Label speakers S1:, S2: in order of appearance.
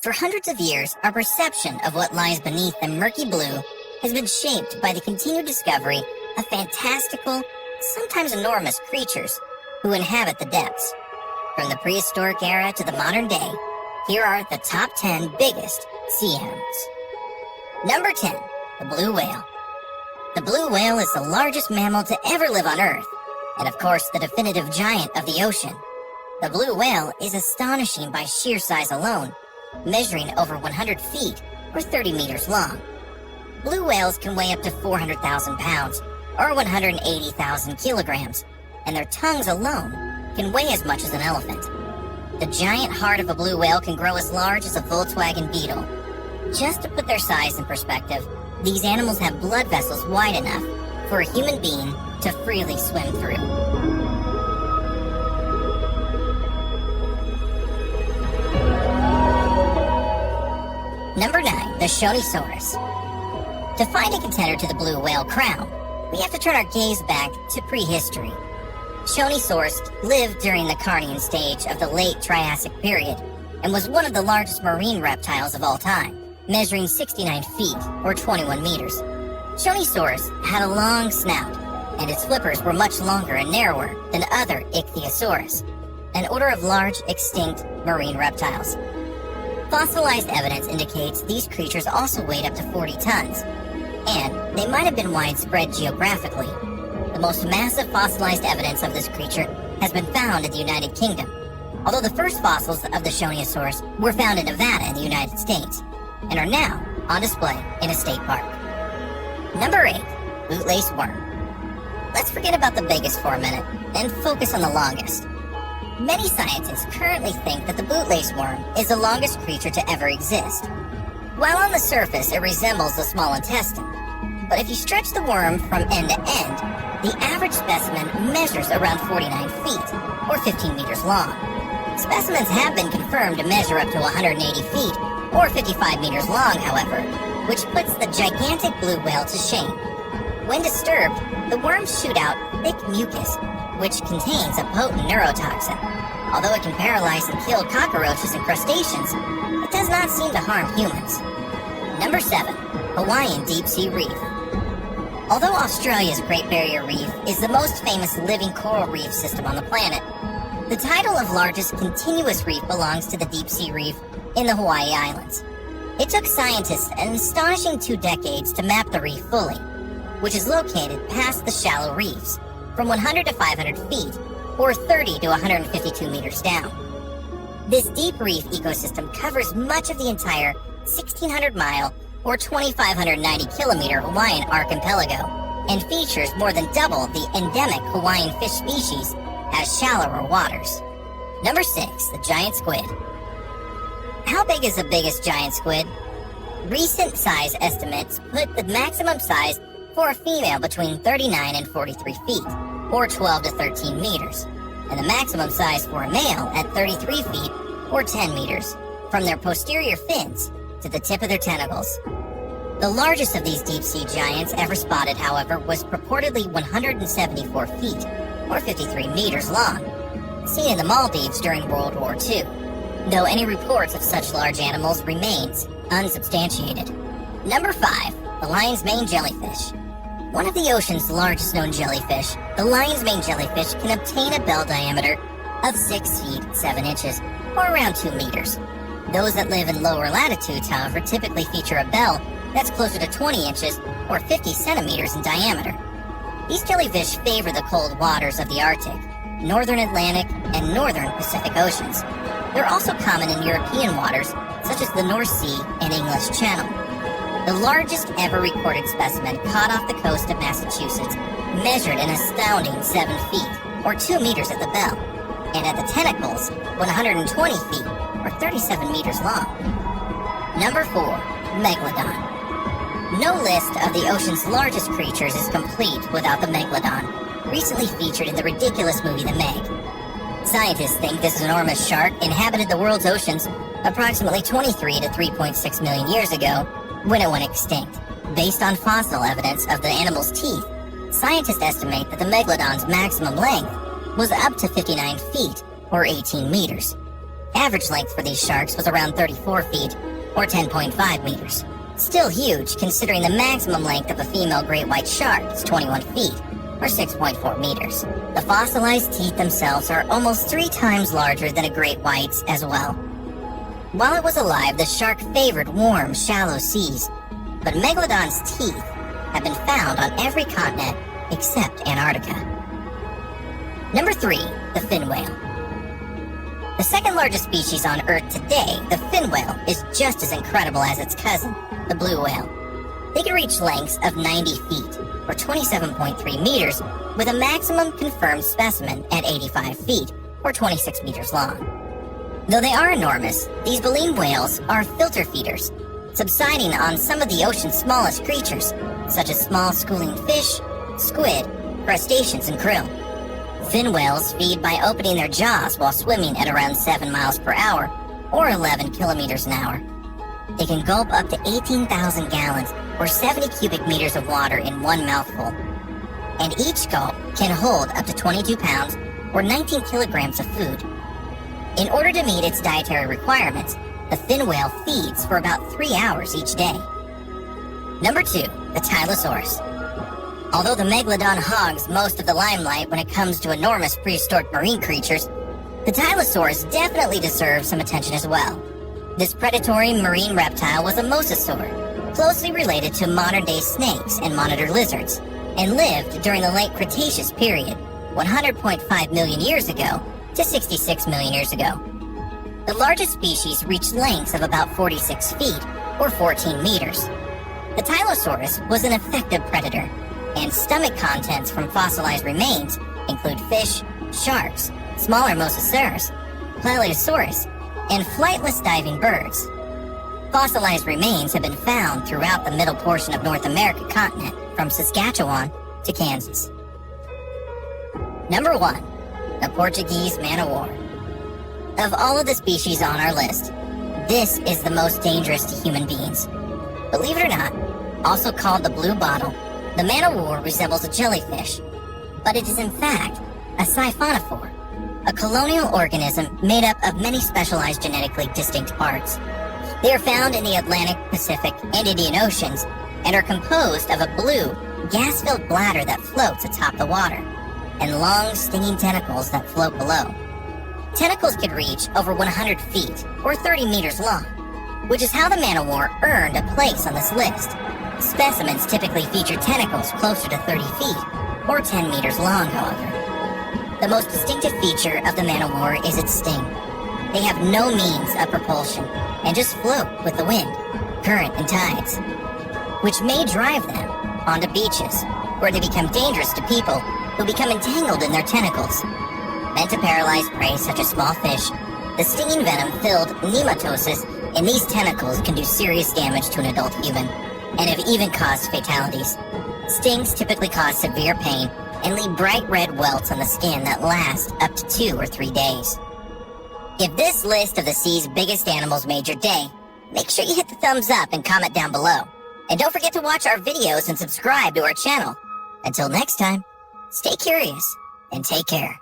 S1: For hundreds of years, our perception of what lies beneath the murky blue has been shaped by the continued discovery of fantastical, sometimes enormous creatures who inhabit the depths. From the prehistoric era to the modern day, here are the top 10 biggest sea animals. Number 10, the blue whale. The blue whale is the largest mammal to ever live on Earth, and of course the definitive giant of the ocean. The blue whale is astonishing by sheer size alone, measuring over 100 feet or 30 meters long. Blue whales can weigh up to 400,000 pounds or 180,000 kilograms, and their tongues alone can weigh as much as an elephant. The giant heart of a blue whale can grow as large as a Volkswagen Beetle. Just to put their size in perspective, these animals have blood vessels wide enough for a human being to freely swim through. Number 9, the Shonisaurus. To find a contender to the blue whale crown, we have to turn our gaze back to prehistory. Shonisaurus lived during the Carnian stage of the late Triassic period and was one of the largest marine reptiles of all time, measuring 69 feet or 21 meters. Shonisaurus had a long snout, and its flippers were much longer and narrower than other Ichthyosaurus, an order of large, extinct marine reptiles. Fossilized evidence indicates these creatures also weighed up to 40 tons, and they might have been widespread geographically. The most massive fossilized evidence of this creature has been found in the United Kingdom, although the first fossils of the Shonisaurus were found in Nevada in the United States, and are now on display in a state park. Number 8, bootlace worm. Let's forget about the biggest for a minute and focus on the longest. Many scientists currently think that the bootlace worm is the longest creature to ever exist. While on the surface it resembles the small intestine, but if you stretch the worm from end to end, the average specimen measures around 49 feet, or 15 meters long. Specimens have been confirmed to measure up to 180 feet, or 55 meters long, however, which puts the gigantic blue whale to shame. When disturbed, the worms shoot out thick mucus, which contains a potent neurotoxin. Although it can paralyze and kill cockroaches and crustaceans, it does not seem to harm humans. Number 7, Hawaiian deep sea reef. Although Australia's Great Barrier Reef is the most famous living coral reef system on the planet, the title of largest continuous reef belongs to the deep sea reef in the Hawaii Islands. It took scientists an astonishing 2 decades to map the reef fully, which is located past the shallow reefs, from 100 to 500 feet, or 30 to 152 meters down. This deep reef ecosystem covers much of the entire 1,600-mile or 2,590 kilometer Hawaiian archipelago, and features more than double the endemic Hawaiian fish species as shallower waters. Number 6, the giant squid. How big is the biggest giant squid? Recent size estimates put the maximum size for a female between 39 and 43 feet, or 12 to 13 meters, and the maximum size for a male at 33 feet, or 10 meters, from their posterior fins to the tip of their tentacles. The largest of these deep-sea giants ever spotted, however, was purportedly 174 feet, or 53 meters long, seen in the Maldives during World War II, though any reports of such large animals remains unsubstantiated. Number 5, the lion's mane jellyfish. One of the ocean's largest known jellyfish, the lion's mane jellyfish can obtain a bell diameter of 6 feet 7 inches, or around 2 meters. Those that live in lower latitudes, however, typically feature a bell that's closer to 20 inches or 50 centimeters in diameter. These jellyfish favor the cold waters of the Arctic, northern Atlantic, and northern Pacific Oceans. They're also common in European waters, such as the North Sea and English Channel. The largest ever recorded specimen caught off the coast of Massachusetts measured an astounding 7 feet, or 2 meters at the bell, and at the tentacles, 120 feet, or 37 meters long. Number 4, Megalodon. No list of the ocean's largest creatures is complete without the Megalodon, recently featured in the ridiculous movie The Meg. Scientists think this enormous shark inhabited the world's oceans approximately 23 to 3.6 million years ago when it went extinct. Based on fossil evidence of the animal's teeth, scientists estimate that the Megalodon's maximum length was up to 59 feet, or 18 meters. Average length for these sharks was around 34 feet, or 10.5 meters. Still huge, considering the maximum length of a female great white shark is 21 feet, or 6.4 meters. The fossilized teeth themselves are almost 3 times larger than a great white's as well. While it was alive, the shark favored warm, shallow seas, but Megalodon's teeth have been found on every continent except Antarctica. Number 3, the fin whale. The second largest species on Earth today, the fin whale, is just as incredible as its cousin, the blue whale. They can reach lengths of 90 feet, or 27.3 meters, with a maximum confirmed specimen at 85 feet, or 26 meters long. Though they are enormous, these baleen whales are filter feeders, subsiding on some of the ocean's smallest creatures, such as small schooling fish, squid, crustaceans, and krill. Fin whales feed by opening their jaws while swimming at around 7 miles per hour, or 11 kilometers an hour. They can gulp up to 18,000 gallons, or 70 cubic meters of water in one mouthful. And each gulp can hold up to 22 pounds, or 19 kilograms of food. In order to meet its dietary requirements, the fin whale feeds for about 3 hours each day. Number 2, the Tylosaurus. Although the Megalodon hogs most of the limelight when it comes to enormous prehistoric marine creatures, the Tylosaurus definitely deserves some attention as well. This predatory marine reptile was a mosasaur, closely related to modern-day snakes and monitor lizards, and lived during the late Cretaceous period, 100.5 million years ago to 66 million years ago. The largest species reached lengths of about 46 feet, or 14 meters. The Tylosaurus was an effective predator, and stomach contents from fossilized remains include fish, sharks, smaller mosasaurs, Plateosaurus, and flightless diving birds. Fossilized remains have been found throughout the middle portion of North America continent, from Saskatchewan to Kansas. Number 1, the Portuguese man-o-war. Of all of the species on our list, this is the most dangerous to human beings. Believe it or not, also called the blue bottle, the man-o-war resembles a jellyfish, but it is in fact a siphonophore, a colonial organism made up of many specialized genetically distinct parts. They are found in the Atlantic, Pacific, and Indian Oceans, and are composed of a blue, gas-filled bladder that floats atop the water, and long, stinging tentacles that float below. Tentacles could reach over 100 feet, or 30 meters long, which is how the man-o-war earned a place on this list. Specimens typically feature tentacles closer to 30 feet, or 10 meters long, however. The most distinctive feature of the man-o-war is its sting. They have no means of propulsion, and just float with the wind, current, and tides, which may drive them onto beaches, where they become dangerous to people who become entangled in their tentacles. Meant to paralyze prey such as small fish, the stinging venom-filled nematocysts in these tentacles can do serious damage to an adult human, and have even caused fatalities. Stings typically cause severe pain and leave bright red welts on the skin that last up to 2 or 3 days. If this list of the sea's biggest animals made your day, make sure you hit the thumbs up and comment down below. And don't forget to watch our videos and subscribe to our channel. Until next time, stay curious and take care.